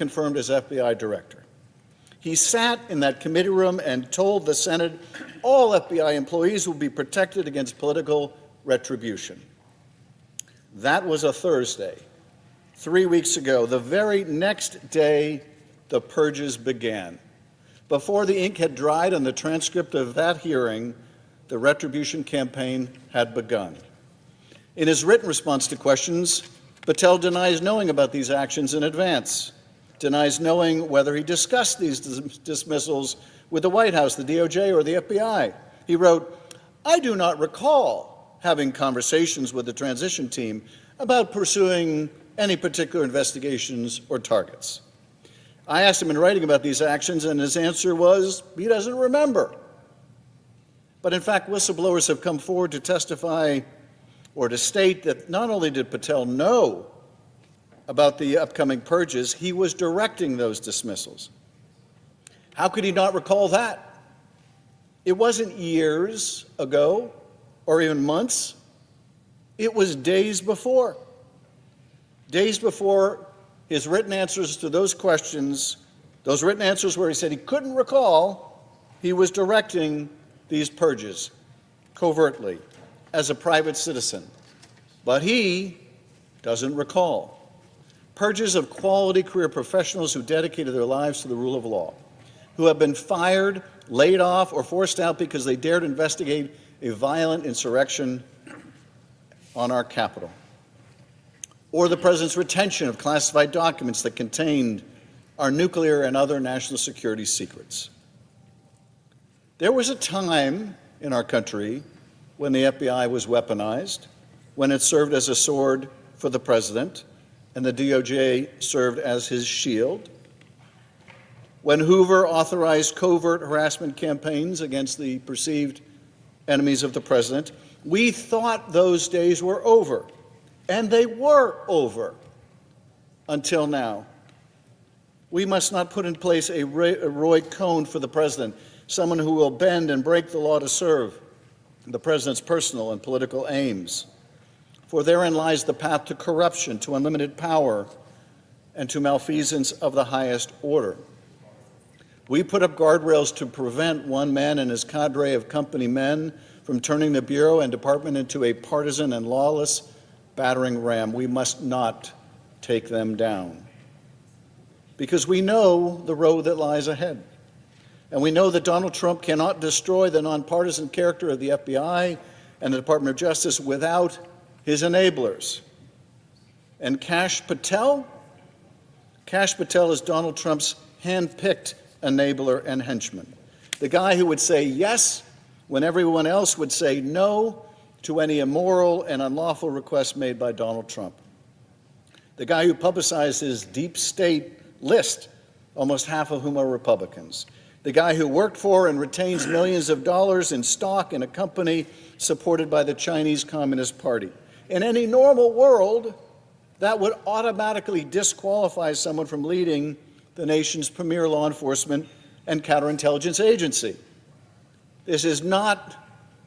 confirmed as FBI director. He sat in that committee room and told the Senate all FBI employees will be protected against political retribution. That was a Thursday. 3 weeks ago, the very next day, the purges began. Before the ink had dried on the transcript of that hearing, the retribution campaign had begun. In his written response to questions, Patel denies knowing about these actions in advance, denies knowing whether he discussed these dismissals with the White House, the DOJ, or the FBI. He wrote, "I do not recall having conversations with the transition team about pursuing any particular investigations or targets." I asked him in writing about these actions, and his answer was he doesn't remember. But in fact, whistleblowers have come forward to testify or to state that not only did Patel know about the upcoming purges, he was directing those dismissals. How could he not recall that? It wasn't years ago or even months. It was days before. Days before his written answers to those questions, those written answers where he said he couldn't recall, he was directing these purges covertly as a private citizen. But he doesn't recall. Purges of quality career professionals who dedicated their lives to the rule of law, who have been fired, laid off, or forced out because they dared investigate a violent insurrection on our Capitol. Or the President's retention of classified documents that contained our nuclear and other national security secrets. There was a time in our country when the FBI was weaponized, when it served as a sword for the President, and the DOJ served as his shield, when Hoover authorized covert harassment campaigns against the perceived enemies of the President. We thought those days were over. And they were over until now. We must not put in place a Roy Cohn for the President, someone who will bend and break the law to serve the President's personal and political aims. For therein lies the path to corruption, to unlimited power, and to malfeasance of the highest order. We put up guardrails to prevent one man and his cadre of company men from turning the Bureau and Department into a partisan and lawless battering ram. We must not take them down, because we know the road that lies ahead. And we know that Donald Trump cannot destroy the nonpartisan character of the FBI and the Department of Justice without his enablers. And Kash Patel is Donald Trump's hand-picked enabler and henchman, the guy who would say yes when everyone else would say no to any immoral and unlawful requests made by Donald Trump. The guy who publicized his deep state list, almost half of whom are Republicans. The guy who worked for and retains millions of dollars in stock in a company supported by the Chinese Communist Party. In any normal world, that would automatically disqualify someone from leading the nation's premier law enforcement and counterintelligence agency. This is not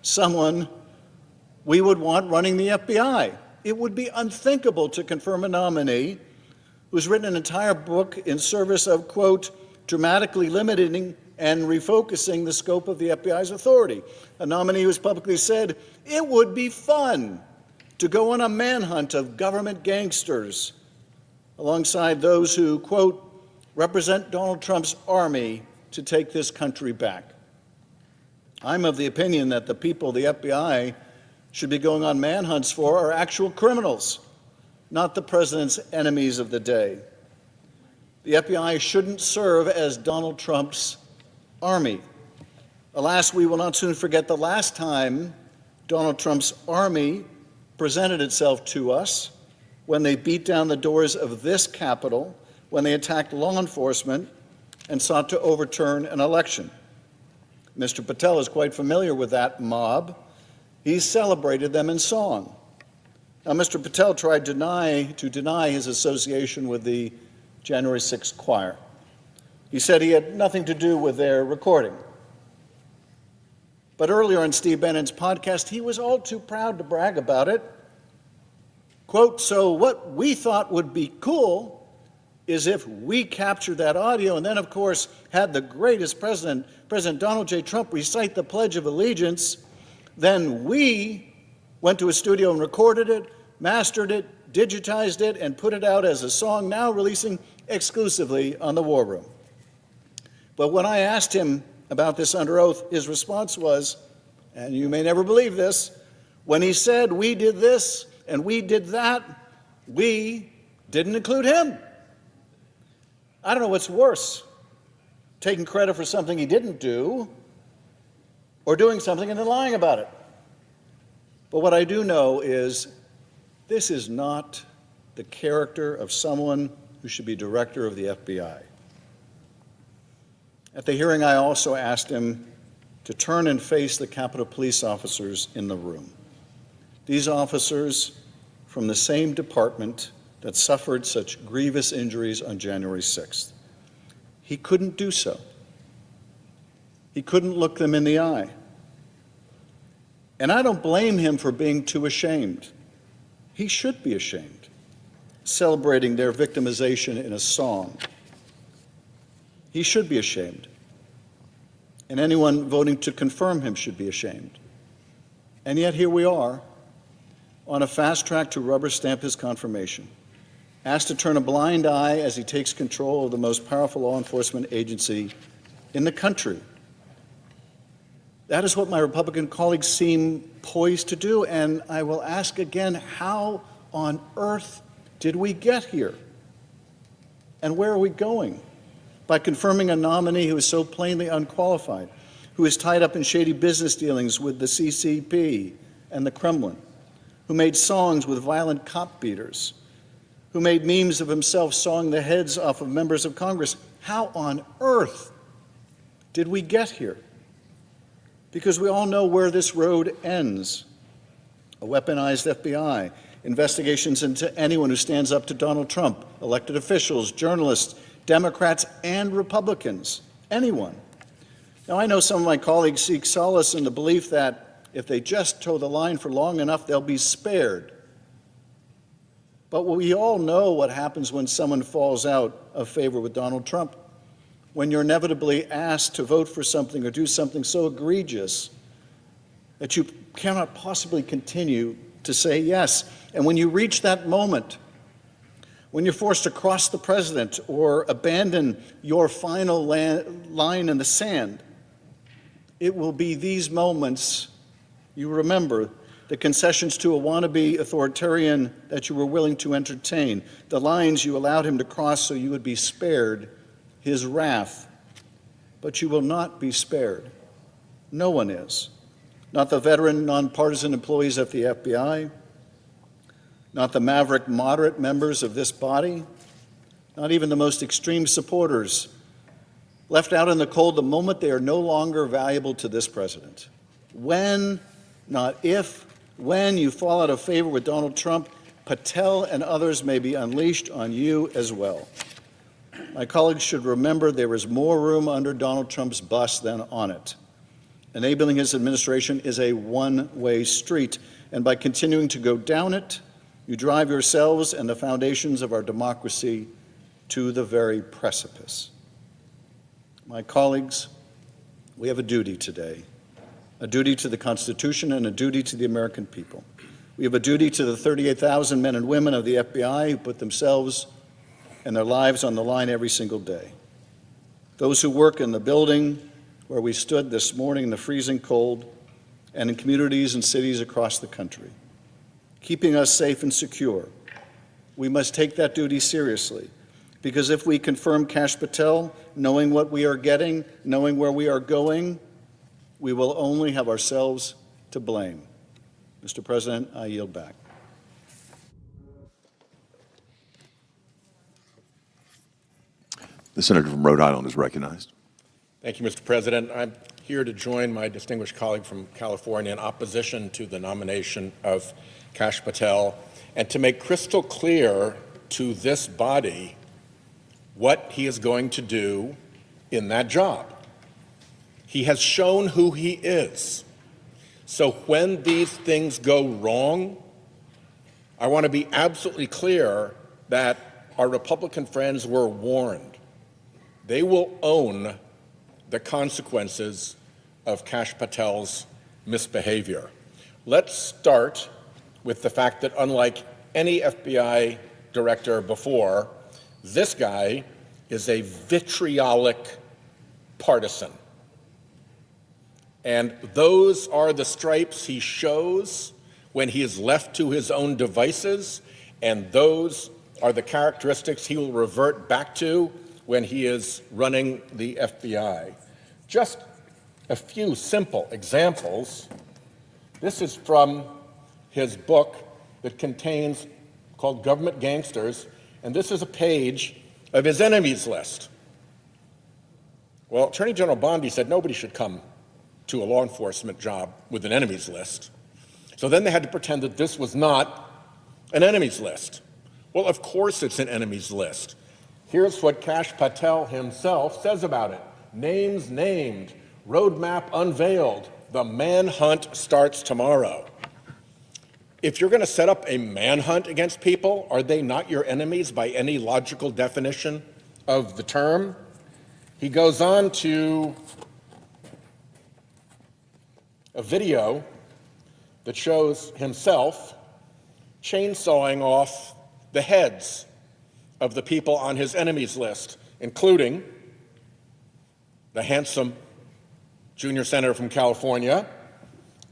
someone we would want running the FBI. It would be unthinkable to confirm a nominee who's written an entire book in service of, quote, dramatically limiting and refocusing the scope of the FBI's authority. A nominee who's publicly said, it would be fun to go on a manhunt of government gangsters alongside those who, quote, represent Donald Trump's army to take this country back. I'm of the opinion that the people the FBI should be going on manhunts for are actual criminals, not the President's enemies of the day. The FBI shouldn't serve as Donald Trump's army. Alas, we will not soon forget the last time Donald Trump's army presented itself to us, when they beat down the doors of this Capitol, when they attacked law enforcement and sought to overturn an election. Mr. Patel is quite familiar with that mob. He celebrated them in song. Now, Mr. Patel tried to deny his association with the January 6th choir. He said he had nothing to do with their recording. But earlier on Steve Bannon's podcast, he was all too proud to brag about it. Quote, so what we thought would be cool is if we captured that audio and then, of course, had the greatest president, President Donald J. Trump, recite the Pledge of Allegiance, then we went to a studio and recorded it, mastered it, digitized it, and put it out as a song, now releasing exclusively on the War Room. But when I asked him about this under oath, his response was, and you may never believe this, when he said we did this and we did that, we didn't include him. I don't know what's worse, taking credit for something he didn't do or doing something and then lying about it. But what I do know is this is not the character of someone who should be director of the FBI. At the hearing, I also asked him to turn and face the Capitol Police officers in the room. These officers from the same department that suffered such grievous injuries on January 6th. He couldn't do so. He couldn't look them in the eye. And I don't blame him for being too ashamed. He should be ashamed, celebrating their victimization in a song. He should be ashamed. And anyone voting to confirm him should be ashamed. And yet here we are, on a fast track to rubber stamp his confirmation, asked to turn a blind eye as he takes control of the most powerful law enforcement agency in the country. That is what my Republican colleagues seem poised to do, and I will ask again, how on earth did we get here? And where are we going? By confirming a nominee who is so plainly unqualified, who is tied up in shady business dealings with the CCP and the Kremlin, who made songs with violent cop beaters, who made memes of himself sawing the heads off of members of Congress. How on earth did we get here? Because we all know where this road ends. A weaponized FBI, investigations into anyone who stands up to Donald Trump, elected officials, journalists, Democrats, and Republicans, anyone. Now, I know some of my colleagues seek solace in the belief that if they just toe the line for long enough, they'll be spared. But we all know what happens when someone falls out of favor with Donald Trump. When you're inevitably asked to vote for something or do something so egregious that you cannot possibly continue to say yes. And when you reach that moment, when you're forced to cross the president or abandon your final line in the sand, it will be these moments you remember, the concessions to a wannabe authoritarian that you were willing to entertain, the lines you allowed him to cross so you would be spared his wrath. But you will not be spared. No one is. Not the veteran, nonpartisan employees at the FBI, not the maverick moderate members of this body, not even the most extreme supporters, left out in the cold the moment they are no longer valuable to this president. When, not if, when you fall out of favor with Donald Trump, Patel and others may be unleashed on you as well. My colleagues should remember there is more room under Donald Trump's bus than on it. Enabling his administration is a one-way street, and by continuing to go down it, you drive yourselves and the foundations of our democracy to the very precipice. My colleagues, we have a duty today, a duty to the Constitution and a duty to the American people. We have a duty to the 38,000 men and women of the FBI who put themselves and their lives on the line every single day. Those who work in the building where we stood this morning in the freezing cold and in communities and cities across the country, keeping us safe and secure. We must take that duty seriously, because if we confirm Kash Patel, knowing what we are getting, knowing where we are going, we will only have ourselves to blame. Mr. President, I yield back. The senator from Rhode Island is recognized. Thank you, Mr. President. I'm here to join my distinguished colleague from California in opposition to the nomination of Kash Patel and to make crystal clear to this body what he is going to do in that job. He has shown who he is. So when these things go wrong, I want to be absolutely clear that our Republican friends were warned. They will own the consequences of Kash Patel's misbehavior. Let's start with the fact that unlike any FBI director before, this guy is a vitriolic partisan. And those are the stripes he shows when he is left to his own devices, and those are the characteristics he will revert back to when he is running the FBI. Just a few simple examples. This is from his book that contains, called Government Gangsters, and this is a page of his enemies list. Well, Attorney General Bondi said nobody should come to a law enforcement job with an enemies list. So then they had to pretend that this was not an enemies list. Well, of course it's an enemies list. Here's what Kash Patel himself says about it. Names named, roadmap unveiled, the manhunt starts tomorrow. If you're going to set up a manhunt against people, are they not your enemies by any logical definition of the term? He goes on to a video that shows himself chainsawing off the heads of the people on his enemies list, including the handsome junior senator from California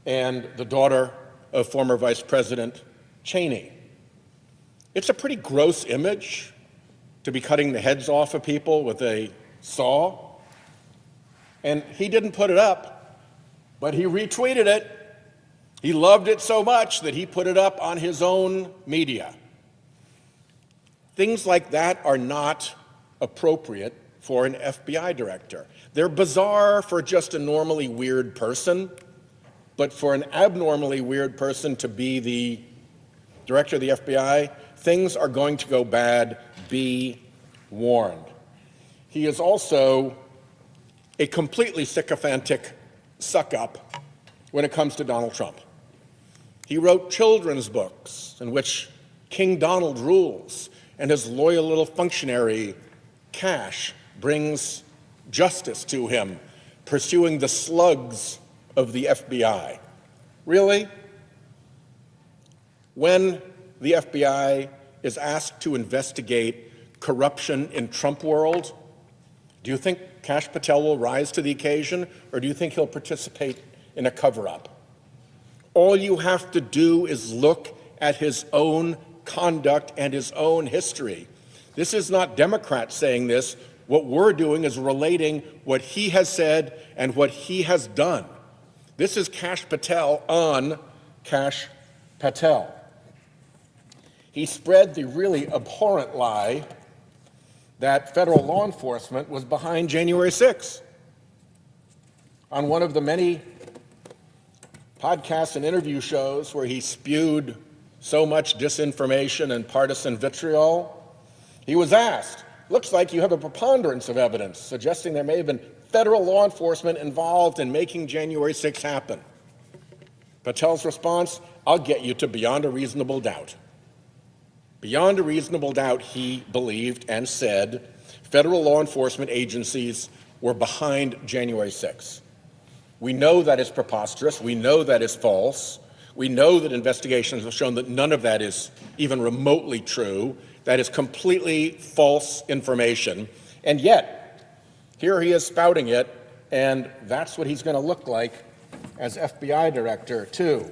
and the daughter of former Vice President Cheney. It's a pretty gross image to be cutting the heads off of people with a saw. And he didn't put it up, but he retweeted it. He loved it so much that he put it up on his own media. Things like that are not appropriate for an FBI director. They're bizarre for just a normally weird person, but for an abnormally weird person to be the director of the FBI, things are going to go bad. Be warned. He is also a completely sycophantic suck-up when it comes to Donald Trump. He wrote children's books in which King Donald rules, and his loyal little functionary, Kash, brings justice to him, pursuing the slugs of the FBI. Really? When the FBI is asked to investigate corruption in Trump world, do you think Kash Patel will rise to the occasion, or do you think he'll participate in a cover-up? All you have to do is look at his own conduct and his own history. This is not Democrats saying this. What we're doing is relating what he has said and what he has done. This is Kash Patel on Kash Patel. He spread the really abhorrent lie that federal law enforcement was behind January 6th. On one of the many podcasts and interview shows where he spewed so much disinformation and partisan vitriol, he was asked, looks like you have a preponderance of evidence suggesting there may have been federal law enforcement involved in making January 6th happen. Patel's response, I'll get you to beyond a reasonable doubt. Beyond a reasonable doubt, he believed and said federal law enforcement agencies were behind January 6th. We know that is preposterous. We know that is false. We know that investigations have shown that none of that is even remotely true. That is completely false information. And yet, here he is spouting it, and that's what he's going to look like as FBI director, too.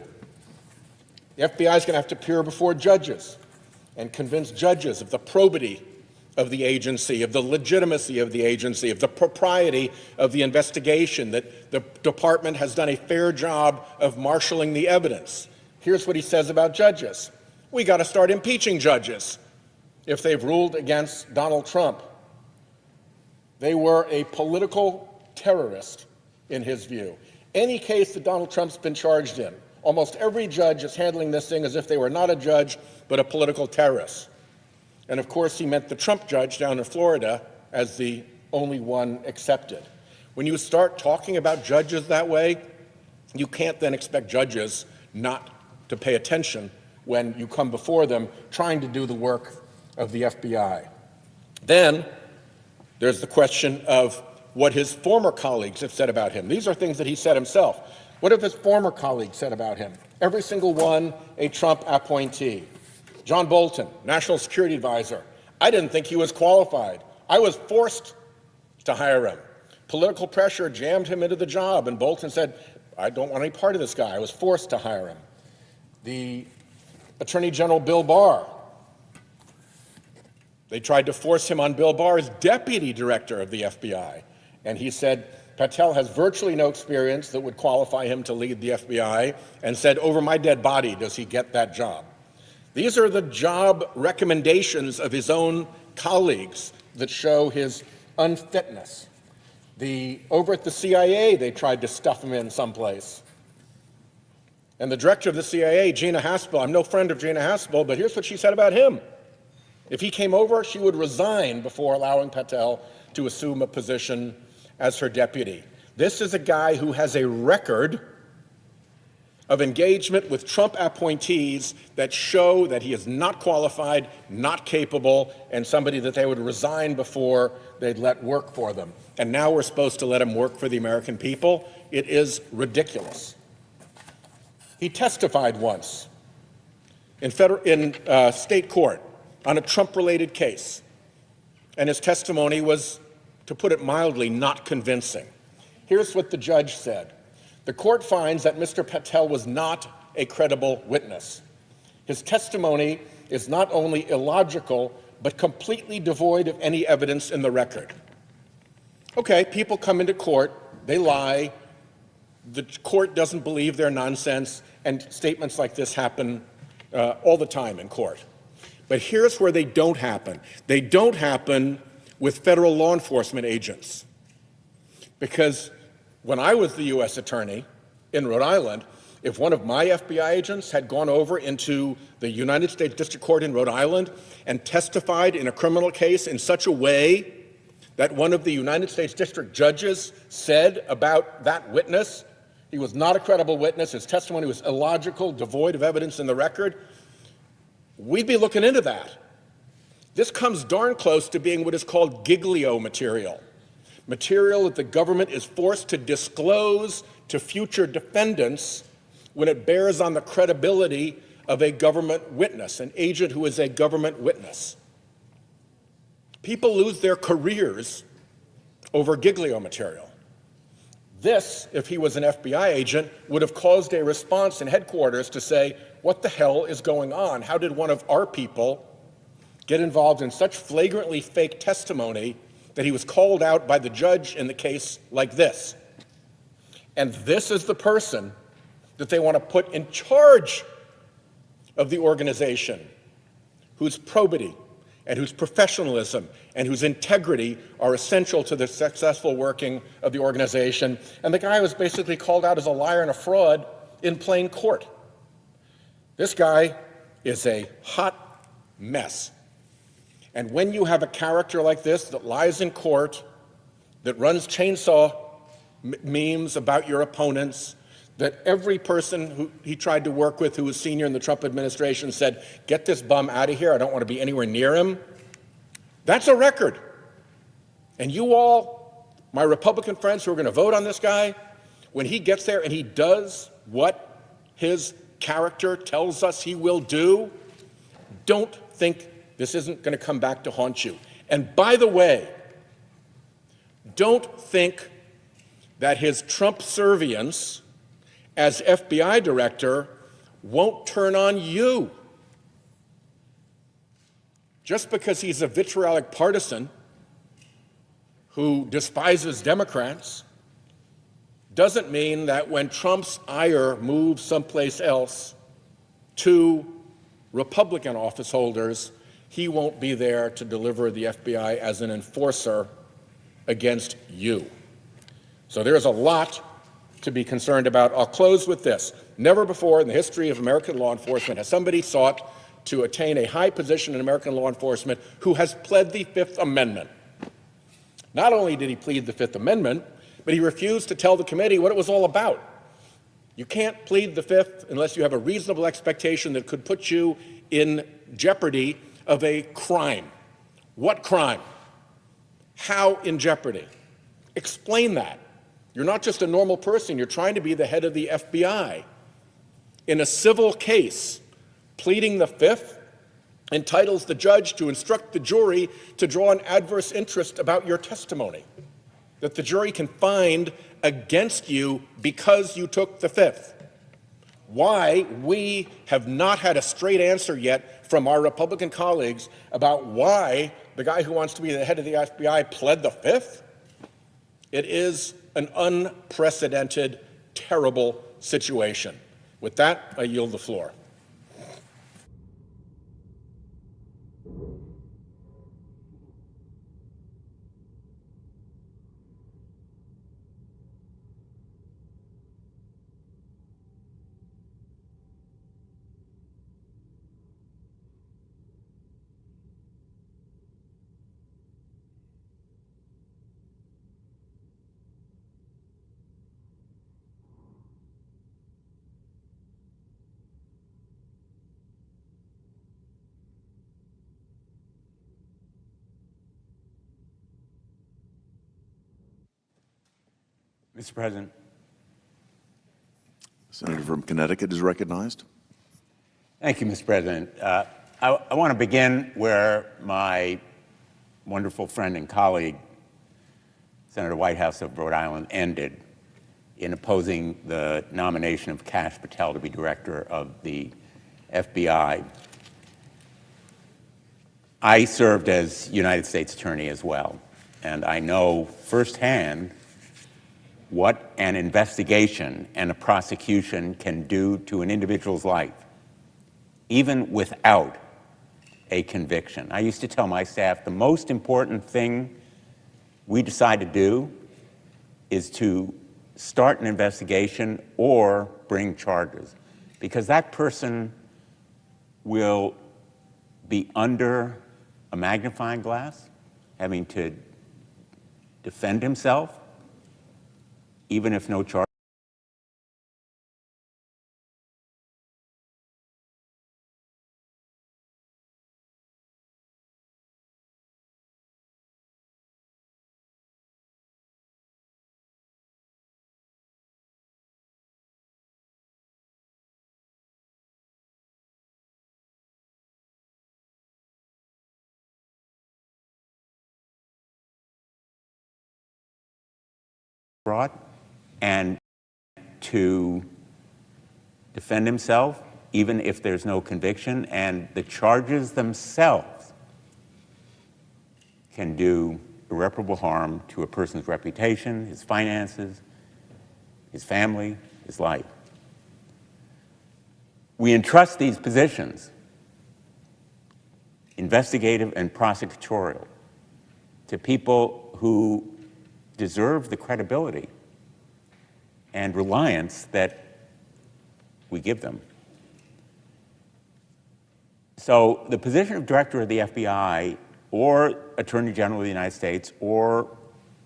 The FBI is going to have to appear before judges and convince judges of the probity of the agency, of the legitimacy of the agency, of the propriety of the investigation, that the department has done a fair job of marshaling the evidence. Here's what he says about judges. We got to start impeaching judges if they've ruled against Donald Trump. They were a political terrorist, in his view. Any case that Donald Trump's been charged in, almost every judge is handling this thing as if they were not a judge, but a political terrorist. And of course, he meant the Trump judge down in Florida as the only one accepted. When you start talking about judges that way, you can't then expect judges not to pay attention when you come before them trying to do the work of the FBI. Then there's the question of what his former colleagues have said about him. These are things that he said himself. What have his former colleagues said about him? Every single one a Trump appointee. John Bolton, National Security Advisor. I didn't think he was qualified. I was forced to hire him. Political pressure jammed him into the job, and Bolton said, I don't want any part of this guy. I was forced to hire him. The Attorney General Bill Barr. They tried to force him on Bill Barr as deputy director of the FBI, and he said, Patel has virtually no experience that would qualify him to lead the FBI, and said, over my dead body does he get that job. These are the job recommendations of his own colleagues that show his unfitness. Over at the CIA, they tried to stuff him in someplace. And the director of the CIA, Gina Haspel, I'm no friend of Gina Haspel, but here's what she said about him. If he came over, she would resign before allowing Patel to assume a position as her deputy. This is a guy who has a record of engagement with Trump appointees that show that he is not qualified, not capable, and somebody that they would resign before they'd let work for them. And now we're supposed to let him work for the American people? It is ridiculous. He testified once in state court on a Trump-related case, and his testimony was, to put it mildly, not convincing. Here's what the judge said. The court finds that Mr. Patel was not a credible witness. His testimony is not only illogical, but completely devoid of any evidence in the record. Okay, people come into court, they lie, the court doesn't believe their nonsense, and statements like this happen all the time in court. But here's where they don't happen. They don't happen with federal law enforcement agents. Because when I was the U.S. attorney in Rhode Island, if one of my FBI agents had gone over into the United States District Court in Rhode Island and testified in a criminal case in such a way that one of the United States District judges said about that witness, he was not a credible witness, his testimony was illogical, devoid of evidence in the record, we'd be looking into that. This comes darn close to being what is called giglio material. Material that the government is forced to disclose to future defendants when it bears on the credibility of a government witness, an agent who is a government witness. People lose their careers over giglio material. This, if he was an FBI agent, would have caused a response in headquarters to say, what the hell is going on? How did one of our people get involved in such flagrantly fake testimony that he was called out by the judge in the case like this? And this is the person that they want to put in charge of the organization, whose probity and whose professionalism and whose integrity are essential to the successful working of the organization. And the guy was basically called out as a liar and a fraud in plain court. This guy is a hot mess. And when you have a character like this that lies in court, that runs chainsaw memes about your opponents, that every person who he tried to work with who was senior in the Trump administration said, get this bum out of here, I don't want to be anywhere near him, that's a record. And you all, my Republican friends who are going to vote on this guy, when he gets there and he does what his character tells us he will do, don't think this isn't going to come back to haunt you. And by the way, don't think that his Trump servience as FBI director won't turn on you. Just because he's a vitriolic partisan who despises Democrats doesn't mean that when Trump's ire moves someplace else to Republican office holders, he won't be there to deliver the FBI as an enforcer against you. So there's a lot to be concerned about. I'll close with this. Never before in the history of American law enforcement has somebody sought to attain a high position in American law enforcement who has pled the Fifth Amendment. Not only did he plead the Fifth Amendment, but he refused to tell the committee what it was all about. You can't plead the Fifth unless you have a reasonable expectation that could put you in jeopardy of a crime. What crime? How in jeopardy? Explain that. You're not just a normal person, you're trying to be the head of the FBI. In a civil case, pleading the Fifth entitles the judge to instruct the jury to draw an adverse interest about your testimony, that the jury can find against you because you took the Fifth. Why we have not had a straight answer yet from our Republican colleagues about why the guy who wants to be the head of the FBI pled the Fifth? It is an unprecedented, terrible situation. With that, I yield the floor. Mr. President. The senator from Connecticut is recognized. Thank you, Mr. President. I want to begin where my wonderful friend and colleague, Senator Whitehouse of Rhode Island, ended in opposing the nomination of Kash Patel to be director of the FBI. I served as United States Attorney as well, and I know firsthand what an investigation and a prosecution can do to an individual's life, even without a conviction. I used to tell my staff the most important thing we decide to do is to start an investigation or bring charges, because that person will be under a magnifying glass, having to defend himself, even if no charge. Brought and to defend himself, even if there's no conviction, and the charges themselves can do irreparable harm to a person's reputation, his finances, his family, his life. We entrust these positions, investigative and prosecutorial, to people who deserve the credibility and reliance that we give them. So the position of director of the FBI or Attorney General of the United States or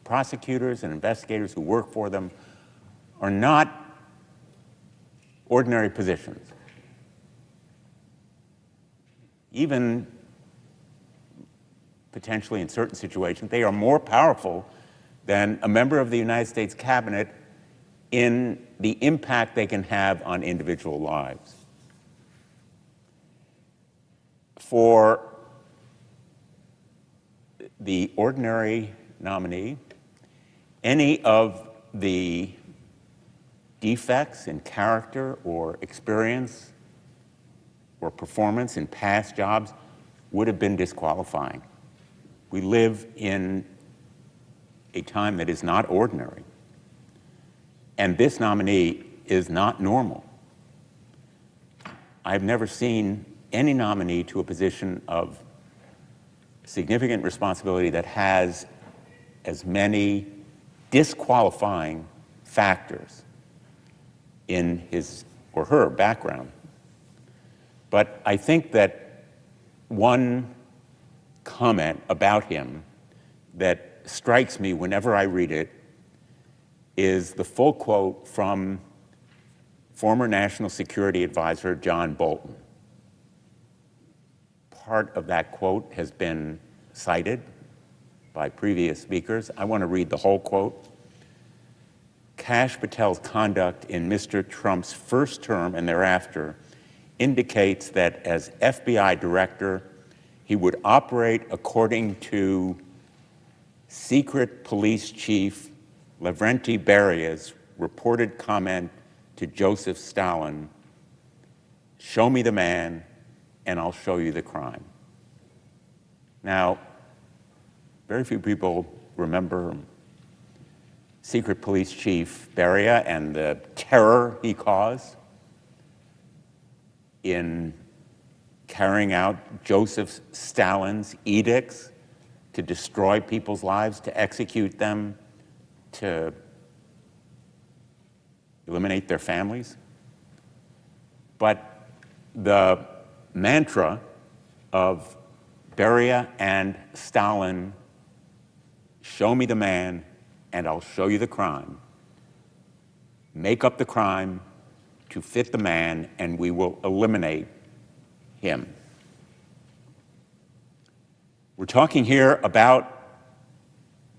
prosecutors and investigators who work for them are not ordinary positions. Even potentially in certain situations, they are more powerful than a member of the United States cabinet in the impact they can have on individual lives. For the ordinary nominee, any of the defects in character or experience or performance in past jobs would have been disqualifying. We live in a time that is not ordinary. And this nominee is not normal. I've never seen any nominee to a position of significant responsibility that has as many disqualifying factors in his or her background. But I think that one comment about him that strikes me whenever I read it is the full quote from former National Security Advisor John Bolton. part of that quote has been cited by previous speakers. I want to read the whole quote. Kash Patel's conduct in Mr. Trump's first term and thereafter indicates that as FBI director, he would operate according to secret police chief Lavrenti Beria's reported comment to Joseph Stalin, "Show me the man, and I'll show you the crime." Now, very few people remember Secret Police Chief Beria and the terror he caused in carrying out Joseph Stalin's edicts to destroy people's lives, to execute them, to eliminate their families. But the mantra of Beria and Stalin, "Show me the man, and I'll show you the crime. Make up the crime to fit the man, and we will eliminate him." We're talking here about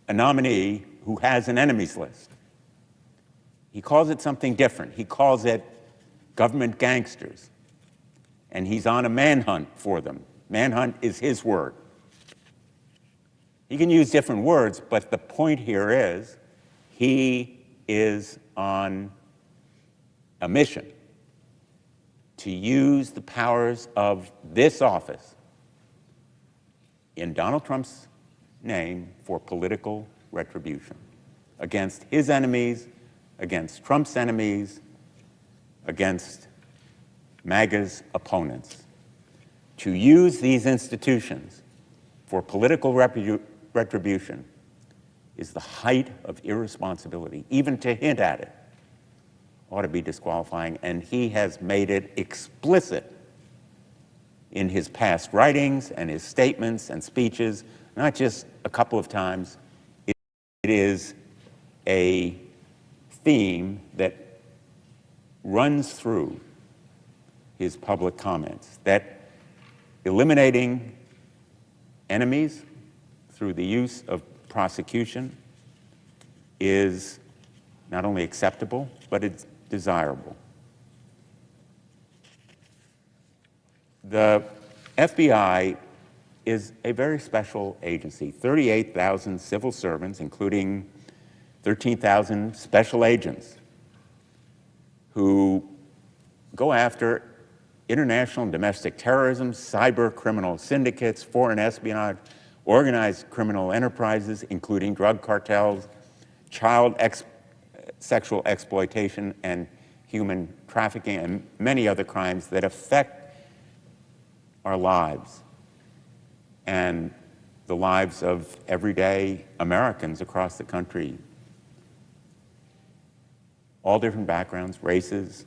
a nominee who has an enemies list. He calls it something different. He calls it government gangsters, and he's on a manhunt for them. Manhunt is his word. He can use different words, but the point here is he is on a mission to use the powers of this office in Donald Trump's name for political retribution against his enemies, against Trump's enemies, against MAGA's opponents. To use these institutions for political retribution is the height of irresponsibility. Even to hint at it ought to be disqualifying, and he has made it explicit in his past writings and his statements and speeches, not just a couple of times. It is a theme that runs through his public comments, that eliminating enemies through the use of prosecution is not only acceptable, but it's desirable. The FBI is a very special agency, 38,000 civil servants, including 13,000 special agents who go after international and domestic terrorism, cyber criminal syndicates, foreign espionage, organized criminal enterprises, including drug cartels, child sexual exploitation, and human trafficking, and many other crimes that affect our lives and the lives of everyday Americans across the country. All different backgrounds, races,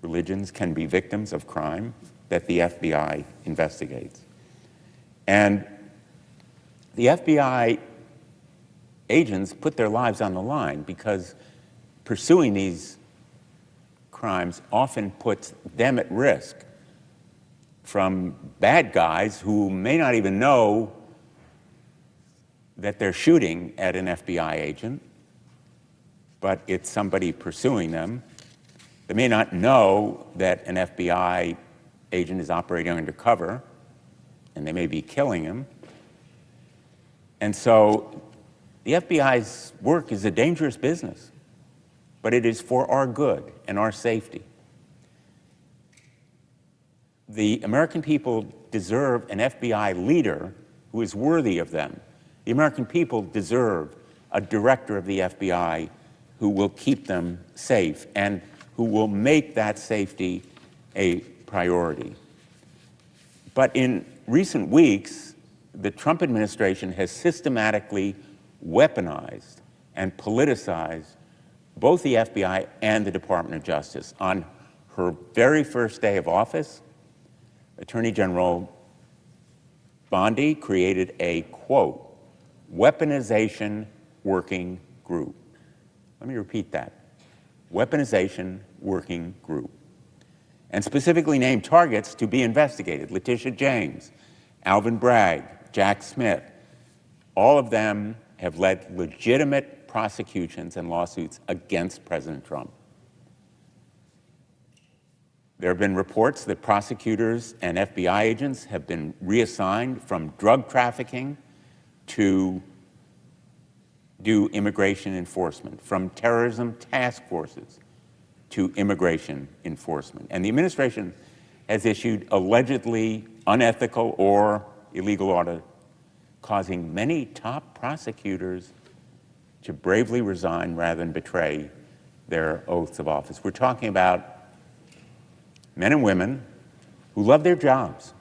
religions can be victims of crime that the FBI investigates. And the FBI agents put their lives on the line because pursuing these crimes often puts them at risk from bad guys who may not even know that they're shooting at an FBI agent, but it's somebody pursuing them. They may not know that an FBI agent is operating undercover, and they may be killing him. And so the FBI's work is a dangerous business, but it is for our good and our safety. The American people deserve an FBI leader who is worthy of them. The American people deserve a director of the FBI who will keep them safe and who will make that safety a priority. But in recent weeks, the Trump administration has systematically weaponized and politicized both the FBI and the Department of Justice. On her very first day of office, Attorney General Bondi created a, quote, weaponization working group. Let me repeat that. Weaponization working group. and specifically named targets to be investigated: Letitia James, Alvin Bragg, Jack Smith. All of them have led legitimate prosecutions and lawsuits against President Trump. There have been reports that prosecutors and FBI agents have been reassigned from drug trafficking to do immigration enforcement, from terrorism task forces to immigration enforcement. And the administration has issued allegedly unethical or illegal orders, causing many top prosecutors to bravely resign rather than betray their oaths of office. We're talking about men and women who love their jobs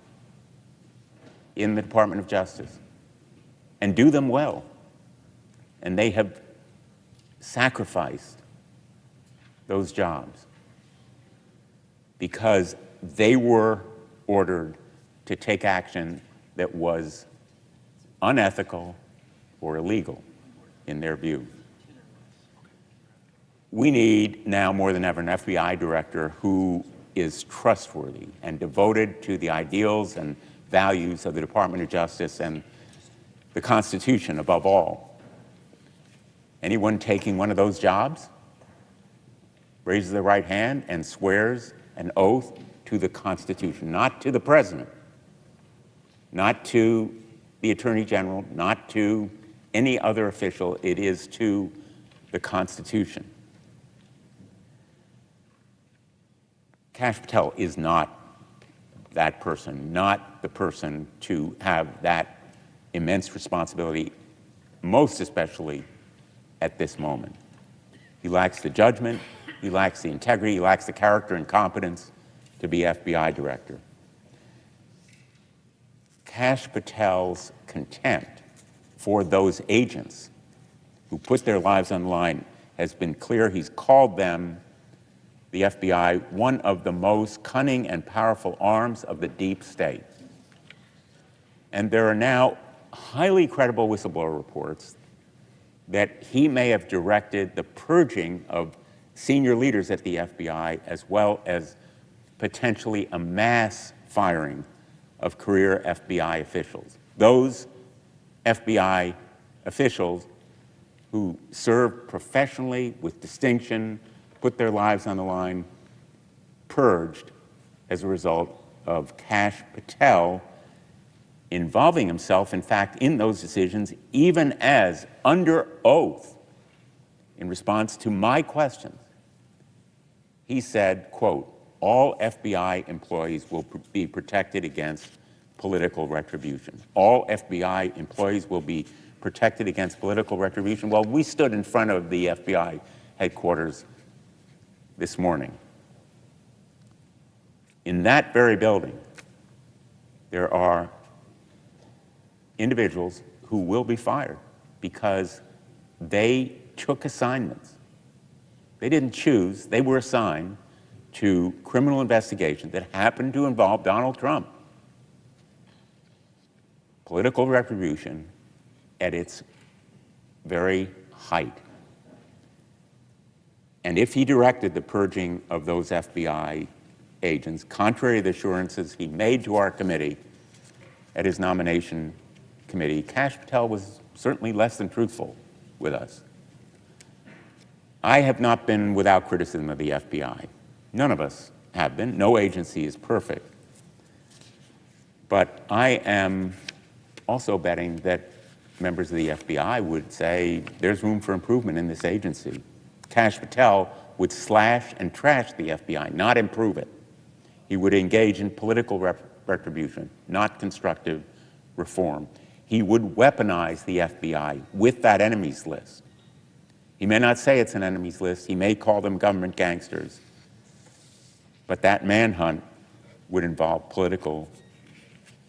in the Department of Justice and do them well. And they have sacrificed those jobs because they were ordered to take action that was unethical or illegal in their view. We need now more than ever an FBI director who is trustworthy and devoted to the ideals and values of the Department of Justice and the Constitution above all. Anyone taking one of those jobs raises their right hand and swears an oath to the Constitution, not to the President, not to the Attorney General, not to any other official. It is to the Constitution. Kash Patel is not that person, not the person to have that immense responsibility, most especially at this moment. He lacks the judgment, he lacks the integrity, he lacks the character and competence to be FBI director. Kash Patel's contempt for those agents who put their lives on the line has been clear. He's called them, the FBI, one of the most cunning and powerful arms of the deep state. And there are now highly credible whistleblower reports that he may have directed the purging of senior leaders at the FBI, as well as potentially a mass firing of career FBI officials. Those FBI officials who served professionally with distinction, put their lives on the line, purged as a result of Kash Patel involving himself, in fact, in those decisions, even as under oath, in response to my questions, he said, quote, "All FBI employees will be protected against political retribution. All FBI employees will be protected against political retribution." Well, we stood in front of the FBI headquarters this morning. In that very building, there are individuals who will be fired because they took assignments. They didn't choose, they were assigned to criminal investigations that happened to involve Donald Trump. Political retribution at its very height. And if he directed the purging of those FBI agents, contrary to the assurances he made to our committee at his nomination committee, Kash Patel was certainly less than truthful with us. I have not been without criticism of the FBI. None of us have been. No agency is perfect. But I am also betting that members of the FBI would say there's room for improvement in this agency. Kash Patel would slash and trash the FBI, not improve it. He would engage in political retribution, not constructive reform. He would weaponize the FBI with that enemies list. He may not say it's an enemies list. He may call them government gangsters. But that manhunt would involve political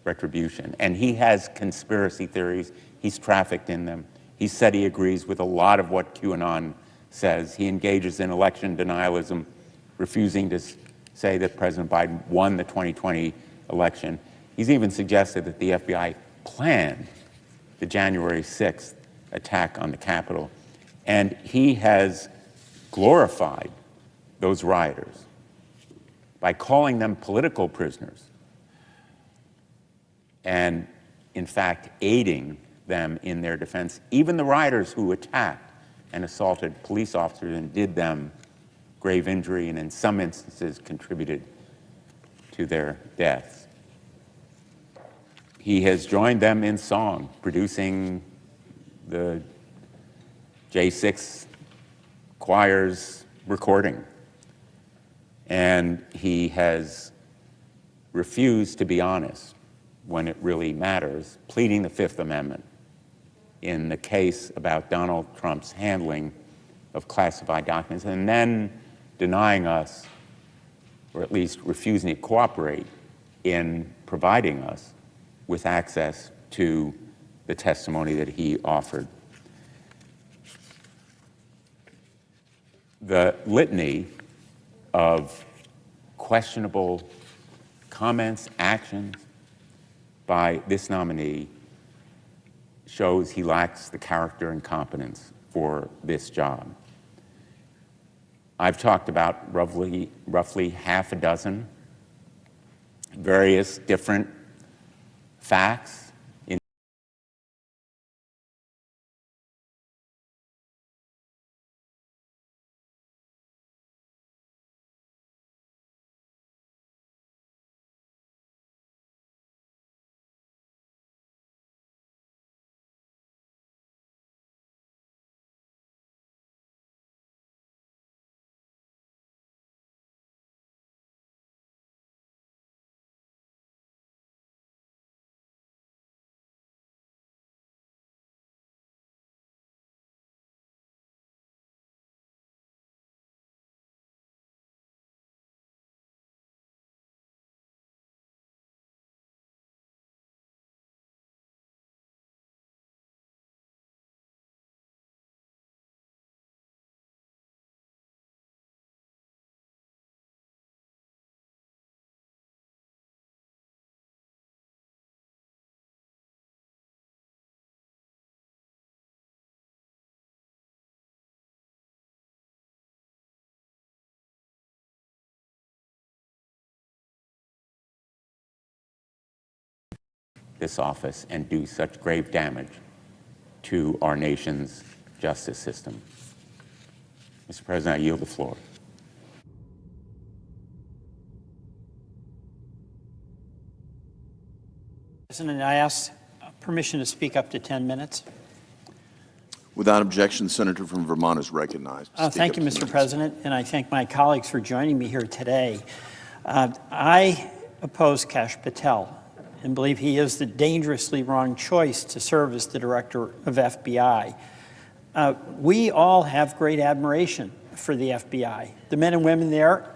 retribution. And he has conspiracy theories. He's trafficked in them. He said he agrees with a lot of what QAnon says. He engages in election denialism, refusing to say that President Biden won the 2020 election. He's even suggested that the FBI planned the January 6th attack on the Capitol. And he has glorified those rioters by calling them political prisoners and, in fact, aiding them in their defense, even the rioters who attacked and assaulted police officers and did them grave injury and in some instances contributed to their deaths. He has joined them in song, producing the J6 choir's recording. And he has refused to be honest when it really matters, pleading the Fifth Amendment in the case about Donald Trump's handling of classified documents, and then denying us, or at least refusing to cooperate in providing us with access to the testimony that he offered. The litany of questionable comments, actions by this nominee shows he lacks the character and competence for this job. I've talked about roughly half a dozen various different facts in this office and do such grave damage to our nation's justice system. Mr. President, I yield the floor. President, I ask permission to speak up to 10 minutes. Without objection, the senator from Vermont is recognized. Thank you, Mr. President, and I thank my colleagues for joining me here today. I oppose Kash Patel and believe he is the dangerously wrong choice to serve as the director of FBI. We all have great admiration for the FBI. The men and women there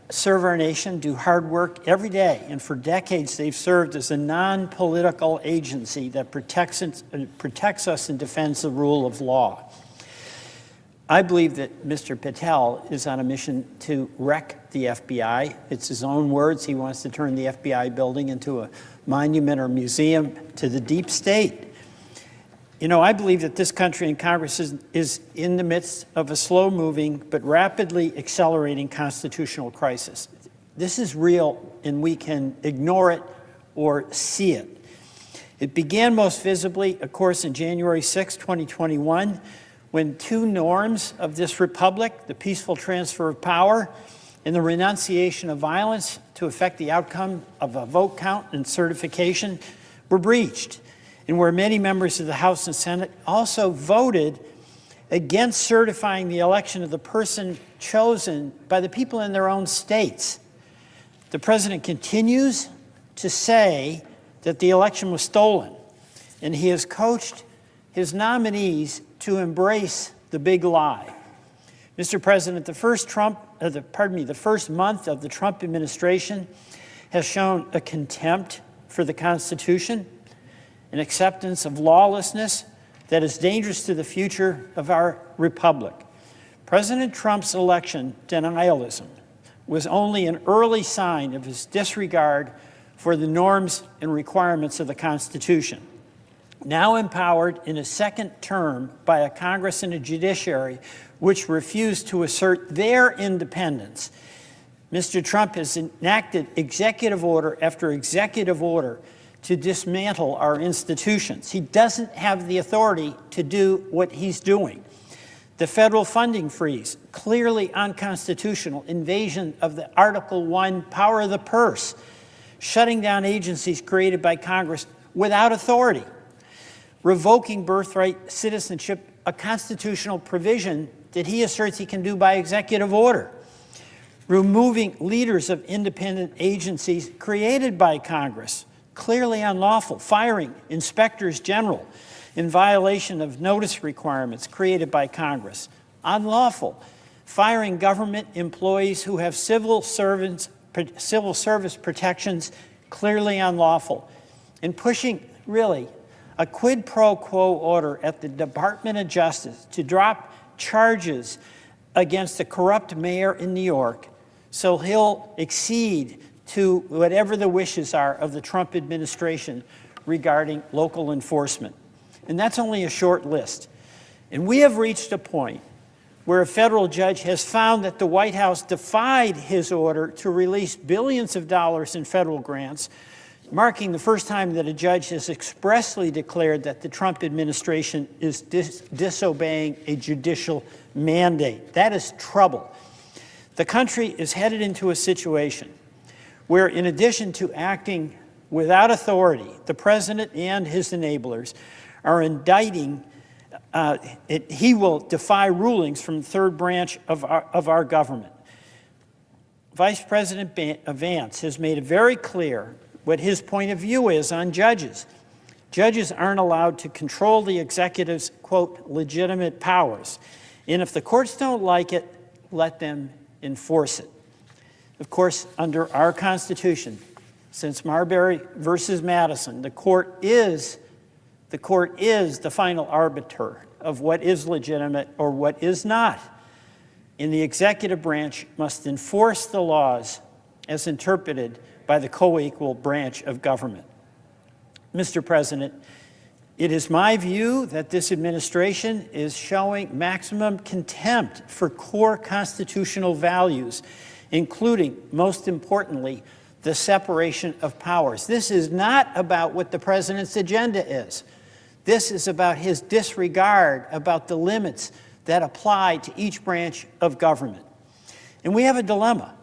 serve our nation, do hard work every day, and for decades they've served as a non-political agency that protects us and defends the rule of law. I believe that Mr. Patel is on a mission to wreck the FBI. It's his own words. He wants to turn the FBI building into a monument or museum to the deep state. You know, I believe that this country and Congress is in the midst of a slow-moving but rapidly accelerating constitutional crisis. This is real, and we can ignore it or see it. It began most visibly, of course, in January 6, 2021, when two norms of this republic, the peaceful transfer of power and the renunciation of violence to affect the outcome of a vote count and certification, were breached, and where many members of the House and Senate also voted against certifying the election of the person chosen by the people in their own states. The president continues to say that the election was stolen, and he has coached his nominees to embrace the big lie. Mr. President, the first month of the Trump administration has shown a contempt for the Constitution, an acceptance of lawlessness that is dangerous to the future of our republic. President Trump's election denialism was only an early sign of his disregard for the norms and requirements of the Constitution. Now empowered in a second term by a Congress and a judiciary which refused to assert their independence, Mr. Trump has enacted executive order after executive order to dismantle our institutions. He doesn't have the authority to do what he's doing. The federal funding freeze, clearly unconstitutional, invasion of the Article I power of the purse, shutting down agencies created by Congress without authority, revoking birthright citizenship, a constitutional provision that he asserts he can do by executive order, removing leaders of independent agencies created by Congress, clearly unlawful, firing inspectors general in violation of notice requirements created by Congress, unlawful, firing government employees who have civil service protections, clearly unlawful, and pushing, really, a quid pro quo order at the Department of Justice to drop charges against a corrupt mayor in New York so he'll accede to whatever the wishes are of the Trump administration regarding local enforcement. And that's only a short list. And we have reached a point where a federal judge has found that the White House defied his order to release billions of dollars in federal grants, marking the first time that a judge has expressly declared that the Trump administration is disobeying a judicial mandate. That is trouble. The country is headed into a situation where, in addition to acting without authority, the president and his enablers are indicting, he will defy rulings from the third branch of our government. Vice President Vance has made it very clear what his point of view is on judges. Judges aren't allowed to control the executive's, quote, legitimate powers. And if the courts don't like it, let them enforce it. Of course, under our Constitution, since Marbury versus Madison, the court is the final arbiter of what is legitimate or what is not. And the executive branch must enforce the laws as interpreted by the co-equal branch of government. Mr. President, it is my view that this administration is showing maximum contempt for core constitutional values, including, most importantly, the separation of powers. This is not about what the president's agenda is. This is about his disregard about the limits that apply to each branch of government. And we have a dilemma.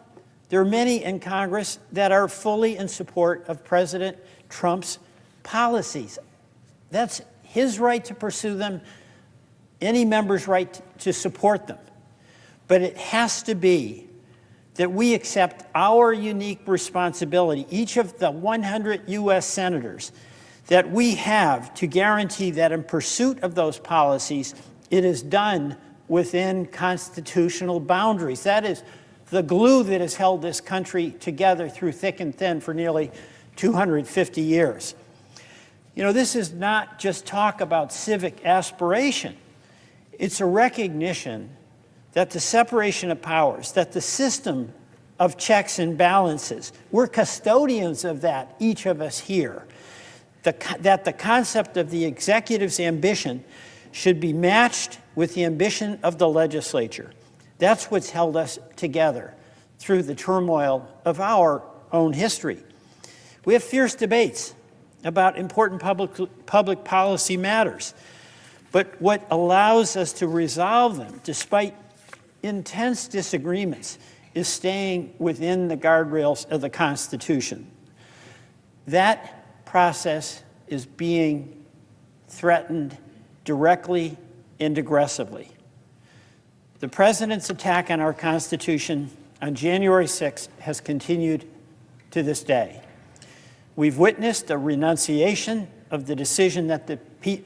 There are many in Congress that are fully in support of President Trump's policies. That's his right to pursue them, any member's right to support them. But it has to be that we accept our unique responsibility, each of the 100 U.S. senators, that we have to guarantee that in pursuit of those policies, it is done within constitutional boundaries. That is the glue that has held this country together through thick and thin for nearly 250 years. You know, this is not just talk about civic aspiration. It's a recognition that the separation of powers, that the system of checks and balances, we're custodians of that, each of us here. That the concept of the executive's ambition should be matched with the ambition of the legislature. That's what's held us together through the turmoil of our own history. We have fierce debates about important public policy matters, but what allows us to resolve them, despite intense disagreements, is staying within the guardrails of the Constitution. That process is being threatened directly and aggressively. The president's attack on our Constitution on January 6th has continued to this day. We've witnessed a renunciation of the decision that the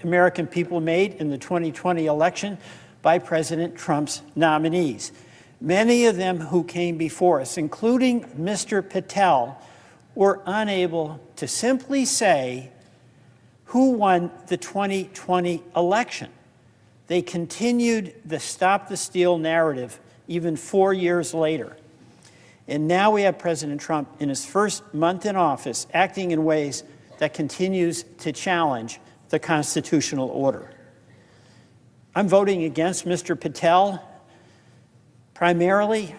American people made in the 2020 election by President Trump's nominees. Many of them who came before us, including Mr. Patel, were unable to simply say who won the 2020 election. They continued the Stop the Steal narrative even 4 years later. And now we have President Trump in his first month in office acting in ways that continues to challenge the constitutional order. I'm voting against Mr. Patel primarily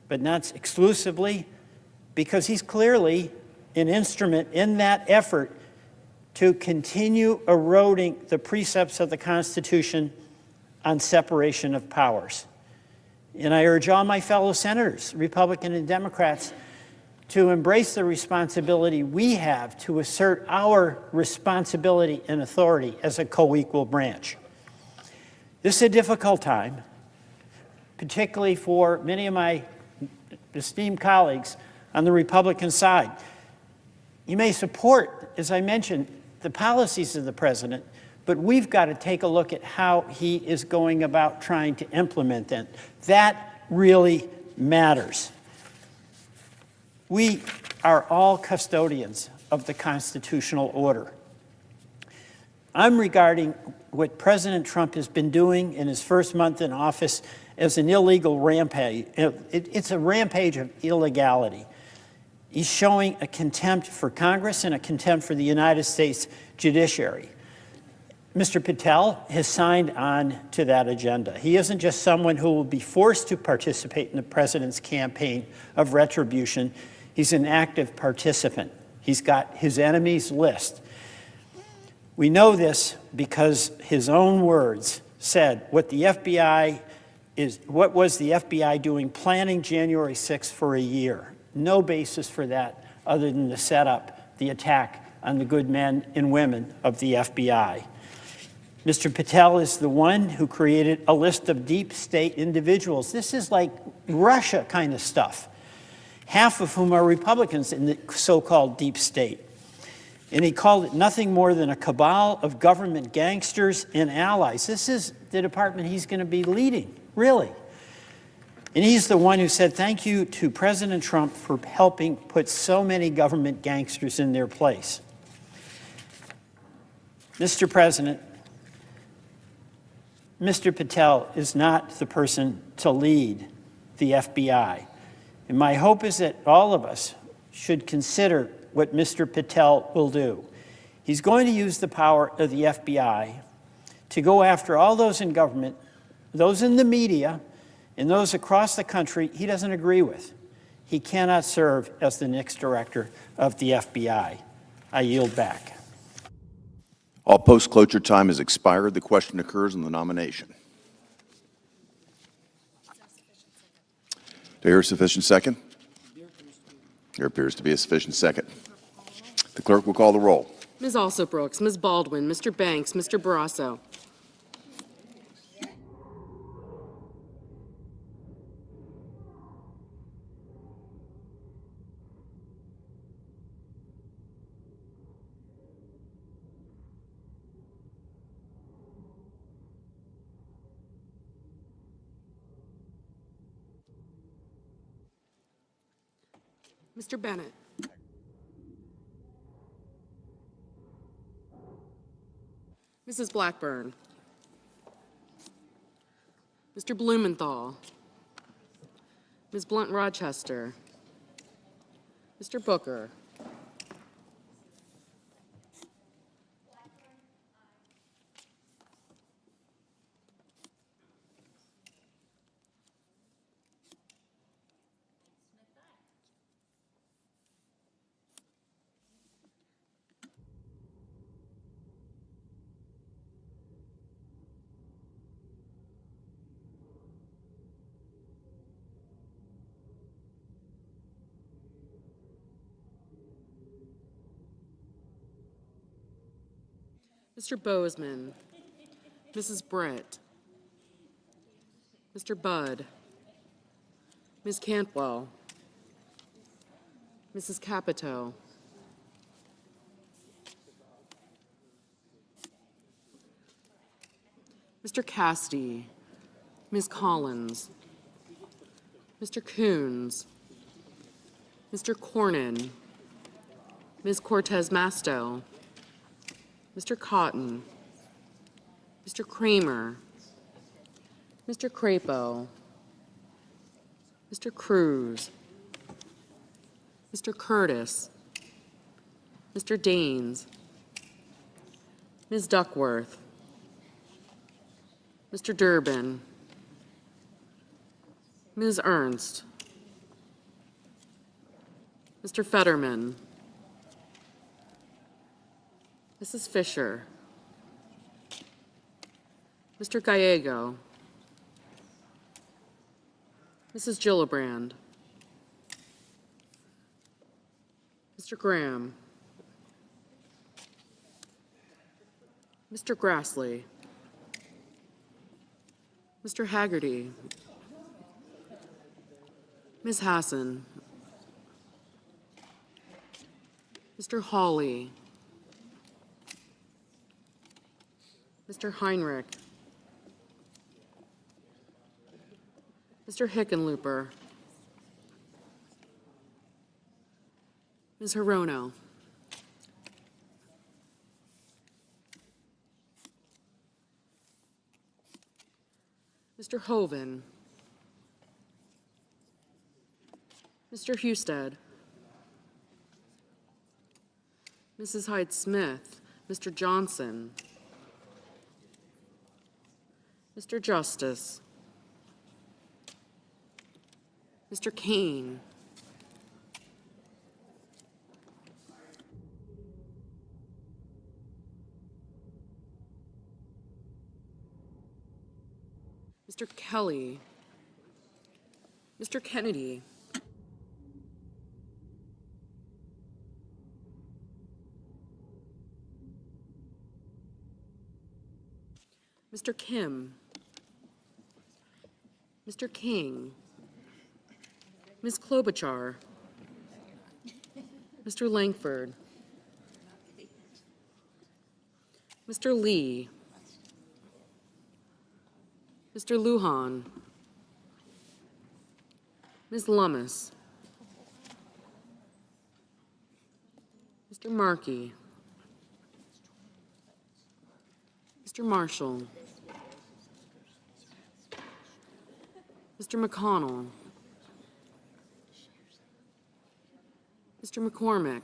but not exclusively, because he's clearly an instrument in that effort to continue eroding the precepts of the Constitution on separation of powers. And I urge all my fellow senators, Republican and Democrats, to embrace the responsibility we have to assert our responsibility and authority as a co-equal branch. This is a difficult time, particularly for many of my esteemed colleagues on the Republican side. You may support, as I mentioned, the policies of the president, but we've got to take a look at how he is going about trying to implement them. That really matters. We are all custodians of the constitutional order. I'm regarding what President Trump has been doing in his first month in office as an illegal rampage. It's a rampage of illegality. He's showing a contempt for Congress and a contempt for the United States judiciary. Mr. Patel has signed on to that agenda. He isn't just someone who will be forced to participate in the president's campaign of retribution. He's an active participant. He's got his enemies list. We know this because his own words said what was the FBI doing planning January 6th for a year? No basis for that other than to set up the attack on the good men and women of the FBI. Mr. Patel is the one who created a list of deep state individuals. This is like Russia kind of stuff, half of whom are Republicans in the so-called deep state. And he called it nothing more than a cabal of government gangsters and allies. This is the department he's going to be leading, really. And he's the one who said thank you to President Trump for helping put so many government gangsters in their place. Mr. President, Mr. Patel is not the person to lead the FBI. And my hope is that all of us should consider what Mr. Patel will do. He's going to use the power of the FBI to go after all those in government, those in the media, and those across the country he doesn't agree with. He cannot serve as the next director of the FBI. I yield back. All post-cloture time has expired. The question occurs on the nomination. Do I hear a sufficient second? There appears to be a sufficient second. The clerk will call the roll. Ms. Alsobrooks, Ms. Baldwin, Mr. Banks, Mr. Barrasso. Mr. Bennett. Mrs. Blackburn. Mr. Blumenthal. Ms. Blunt-Rochester. Mr. Booker. Mr. Bozeman, Mrs. Brett, Mr. Budd, Ms. Cantwell, Mrs. Capito, Mr. Cassidy, Ms. Collins, Mr. Coons, Mr. Cornyn, Ms. Cortez Masto, Mr. Cotton, Mr. Kramer, Mr. Crapo, Mr. Cruz, Mr. Curtis, Mr. Daines, Ms. Duckworth, Mr. Durbin, Ms. Ernst, Mr. Fetterman, Mrs. Fisher, Mr. Gallego, Mrs. Gillibrand, Mr. Graham, Mr. Grassley, Mr. Haggerty, Ms. Hassan, Mr. Hawley, Mr. Heinrich, Mr. Hickenlooper, Ms. Hirono, Mr. Hoven, Mr. Husted, Mrs. Hyde-Smith, Mr. Johnson, Mr. Justice, Mr. Kane, Mr. Kelly, Mr. Kennedy, Mr. Kim, Mr. King, Ms. Klobuchar, Mr. Langford, Mr. Lee, Mr. Lujan, Ms. Lummis, Mr. Markey, Mr. Marshall, Mr. McConnell, Mr. McCormick,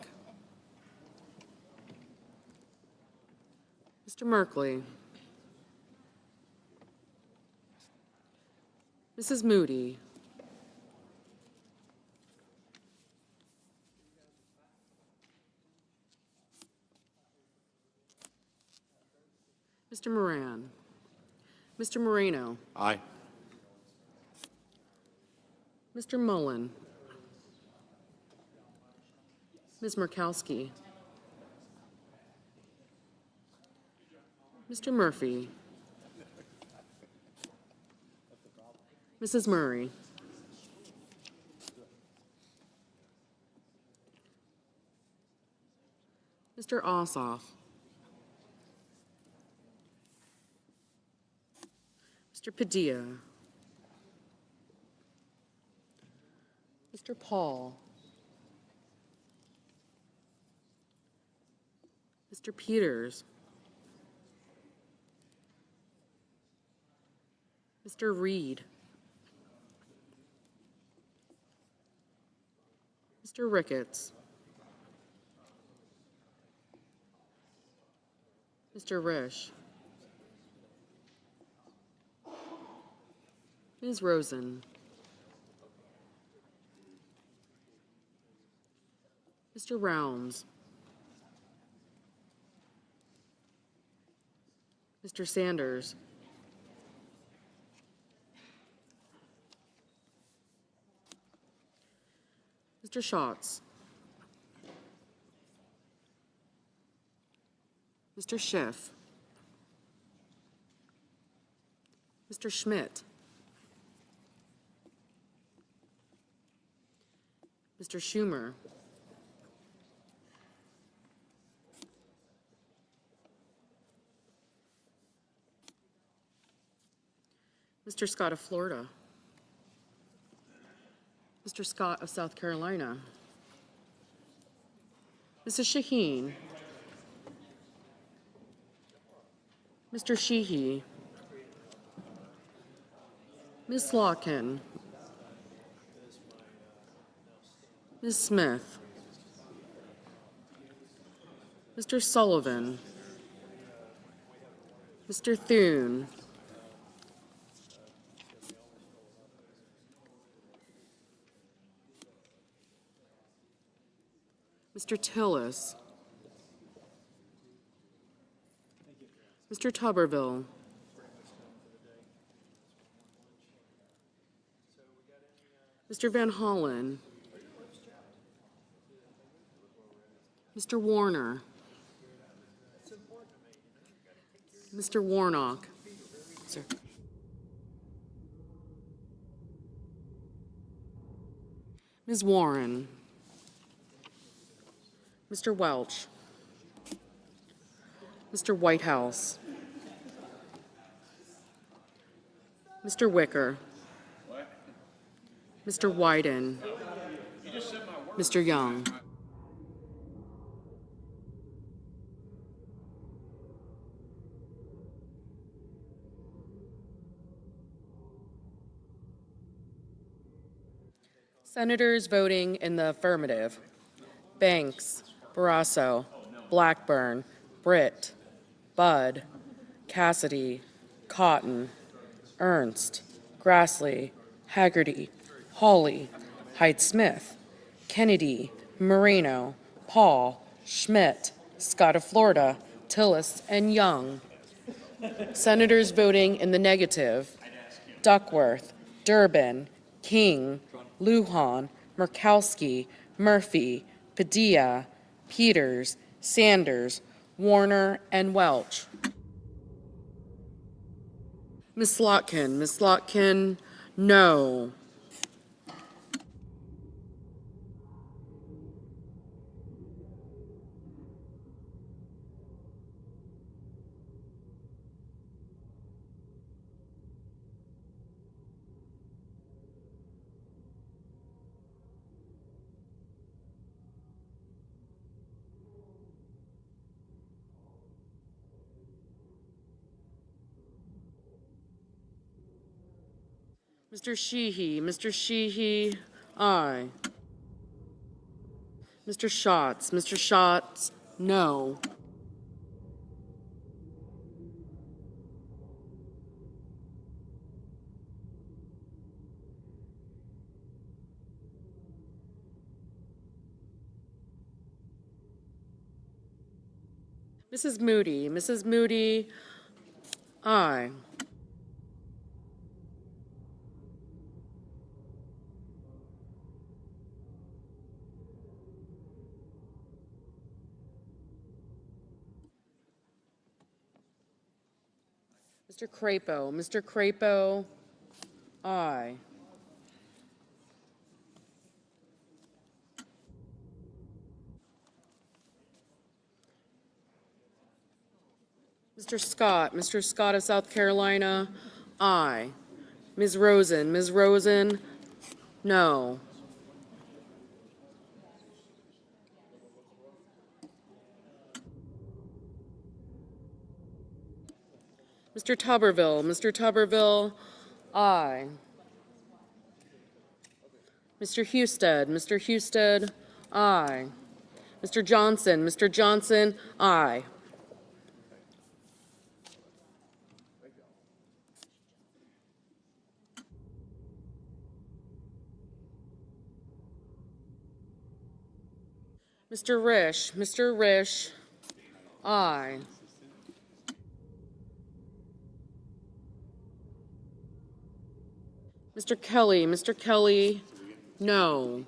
Mr. Merkley, Mrs. Moody, Mr. Moran, Mr. Moreno, Aye. Mr. Mullen, Ms. Murkowski, Mr. Murphy, Mrs. Murray, Mr. Ossoff, Mr. Padilla, Mr. Paul, Mr. Peters, Mr. Reed, Mr. Ricketts, Mr. Risch, Ms. Rosen, Mr. Rounds, Mr. Sanders, Mr. Schatz, Mr. Schiff, Mr. Schmidt, Mr. Schumer, Mr. Scott of Florida, Mr. Scott of South Carolina, Mrs. Shaheen, Mr. Sheehy, Ms. Slotkin, Ms. Smith, Mr. Sullivan, Mr. Thune, Mr. Tillis. Mr. Tuberville. Mr. Van Hollen. Mr. Warner. Mr. Warnock. Sir. Ms. Warren. Mr. Welch. Mr. Whitehouse. Mr. Wicker. Mr. Wyden. Mr. Young. Senators voting in the affirmative: Banks, Barrasso, Blackburn, Britt, Budd, Cassidy, Cotton, Ernst, Grassley, Haggerty, Hawley, Hyde-Smith, Kennedy, Moreno, Paul, Schmidt, Scott of Florida, Tillis, and Young. Senators voting in the negative: Duckworth, Durbin, King, Lujan, Murkowski, Murphy, Padilla, Peters, Sanders, Warner, and Welch. Ms. Slotkin, no. Mr. Sheehy, aye. Mr. Schatz, no. Mrs. Moody, aye. Mr. Crapo, aye. Mr. Scott of South Carolina, aye. Ms. Rosen, no. Mr. Tuberville, aye. Mr. Husted, aye. Mr. Johnson, aye. Mr. Risch, aye. Mr. Kelly, no.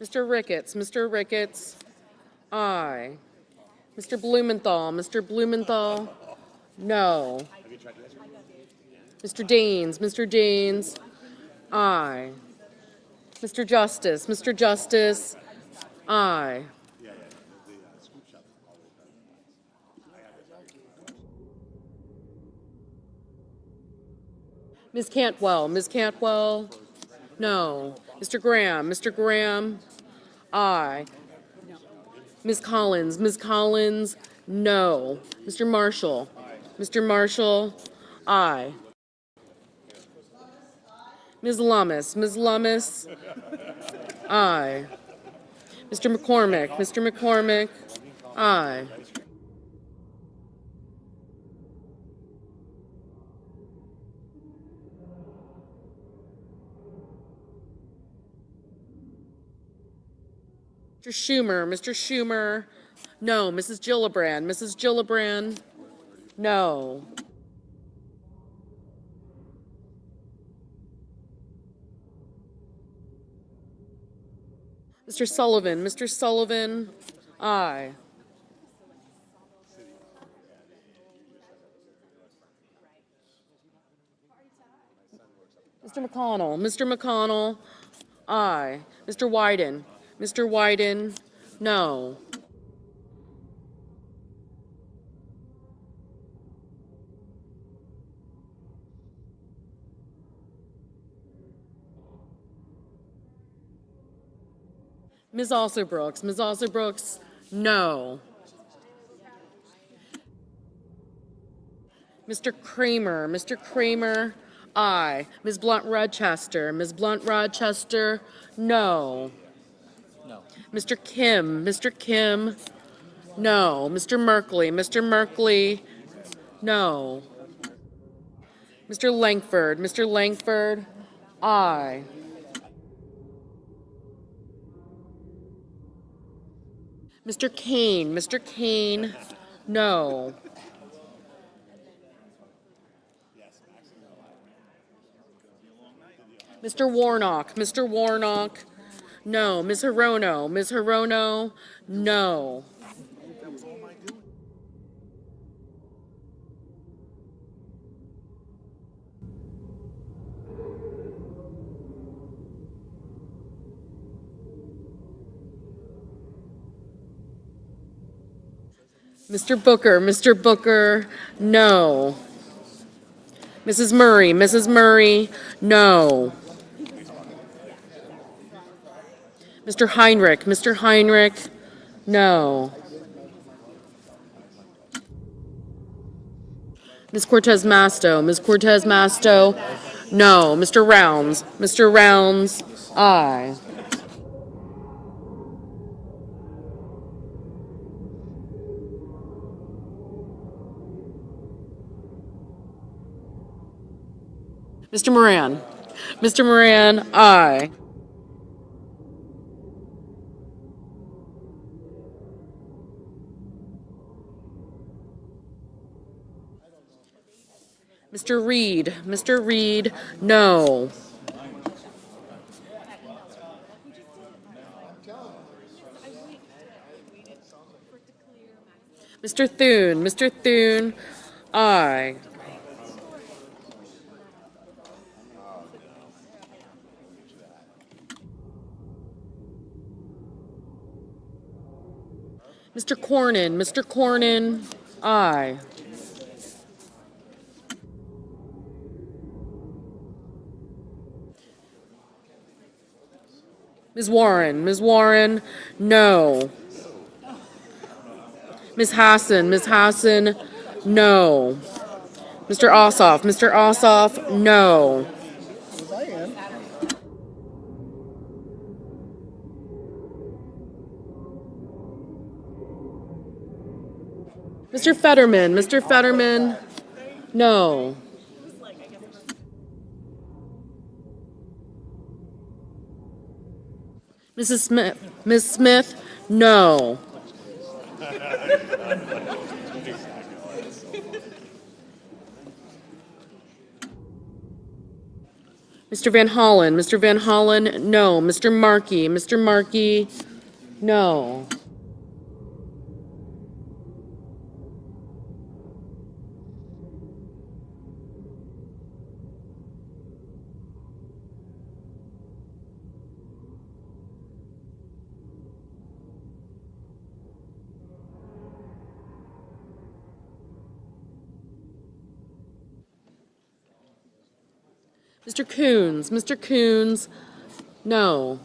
Mr. Ricketts, aye. Mr. Blumenthal, no. Mr. Daines, aye. Mr. Justice, aye. Ms. Cantwell, no. Mr. Graham, aye. Ms. Collins, no. Mr. Marshall, aye. Ms. Lummis, Ms. Lummis, aye. Mr. McCormick, Mr. McCormick, aye. Mr. Schumer, no. Mrs. Gillibrand, Mrs. Gillibrand, no. Mr. Sullivan, aye. Mr. McConnell, aye. Mr. Wyden, no. Ms. Alsobrooks, no. Mr. Kramer, aye. Ms. Blunt-Rochester, no. Mr. Kim, no. Mr. Merkley, no. Mr. Langford, aye. Mr. Kane, no. Mr. Warnock, no. Ms. Hirono, no. Mr. Booker, no. Mrs. Murray, no. Mr. Heinrich, no. Ms. Cortez Masto, no. Mr. Rounds, aye. Mr. Moran, aye. Mr. Reed, no. Mr. Thune, aye. Mr. Cornyn, aye. Ms. Warren, no. Ms. Hassan, no. Mr. Ossoff, no. Mr. Fetterman, no. Ms. Smith, no. Mr. Van Hollen, no. Mr. Markey, no. Mr. Coons, no.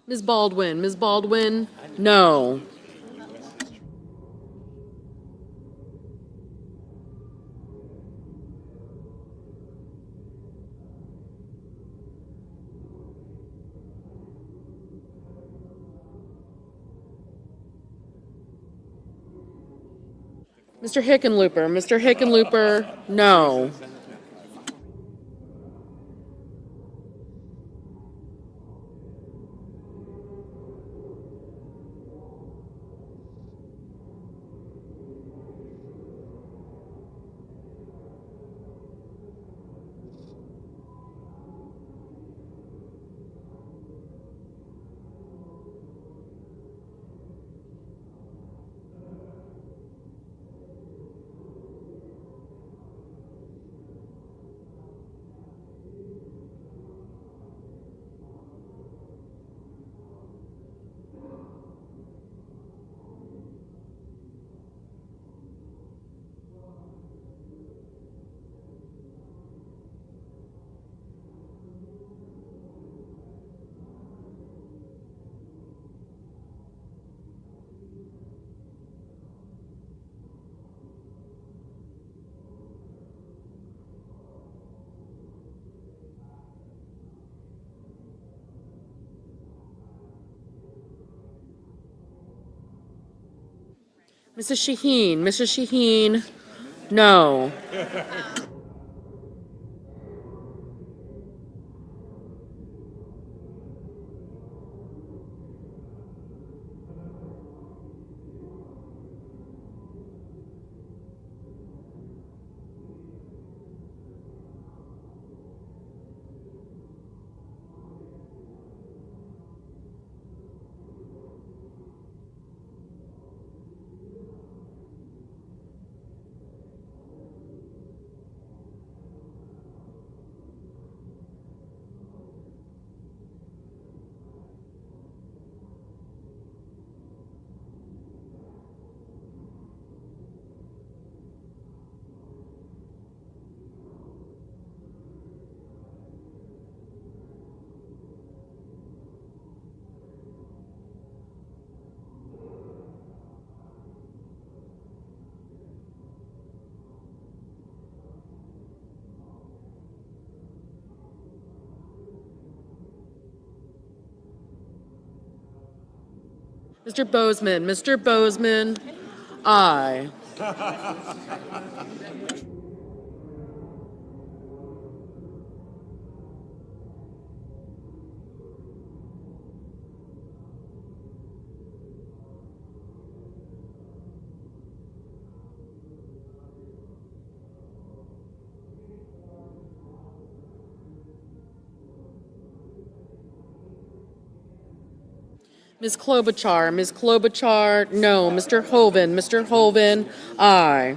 Ms. Baldwin, Ms. Baldwin, no. Mr. Hickenlooper, no. Mrs. Shaheen, no. Mr. Bozeman, aye. Ms. Klobuchar, no. Mr. Hoven, aye.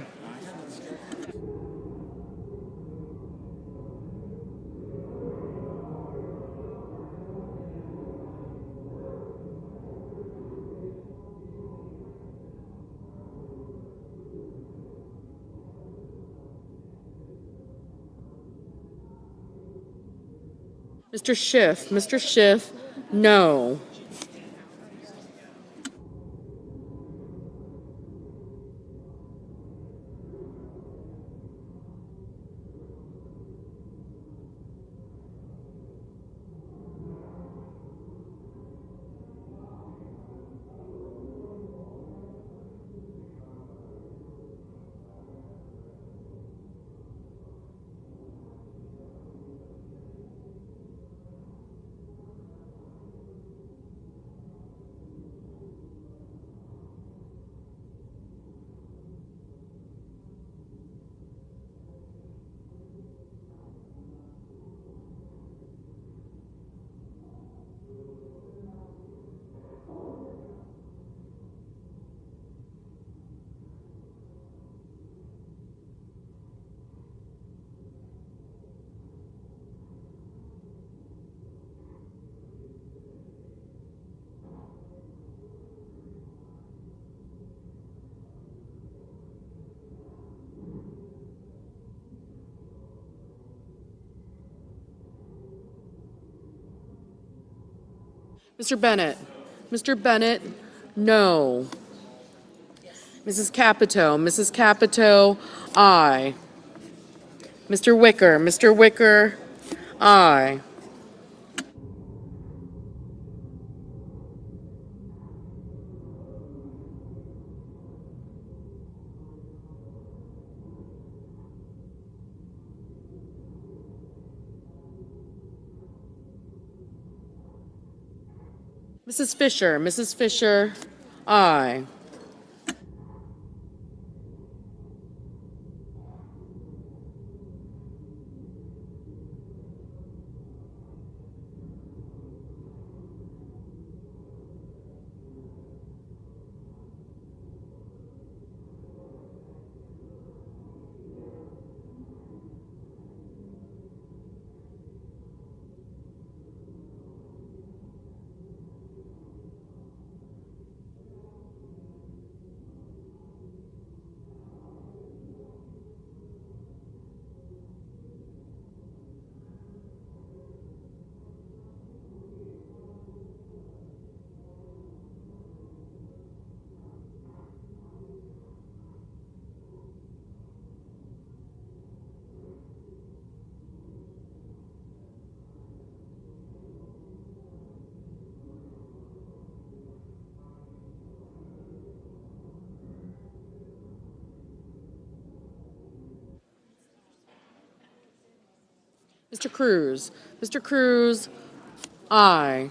Mr. Schiff, no. Mr. Bennett? Mr. Bennett? No. Mrs. Capito? Mrs. Capito? Aye. Mr. Wicker? Mr. Wicker? Aye. Mrs. Fisher? Mrs. Fisher? Aye. Mr. Cruz? Mr. Cruz? Aye.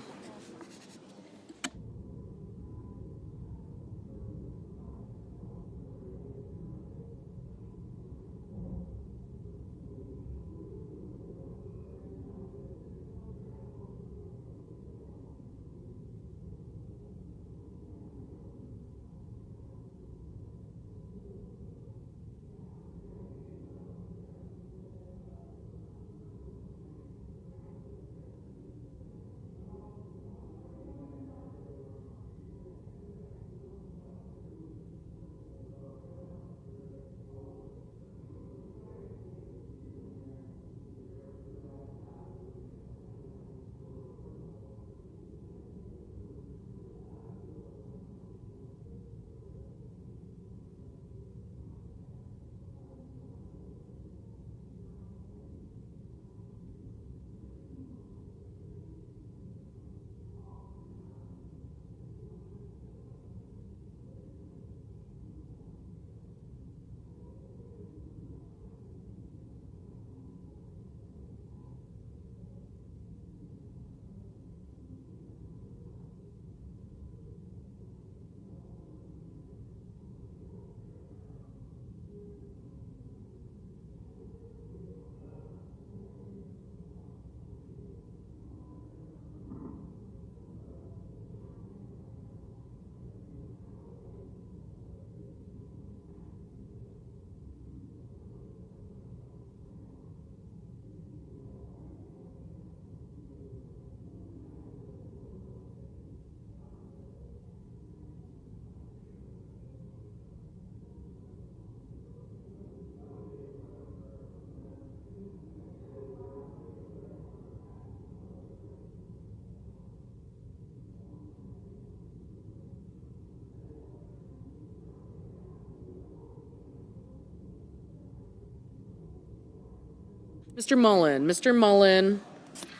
Mr. Mullen? Mr. Mullen?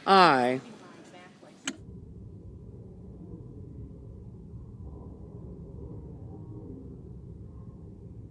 Aye.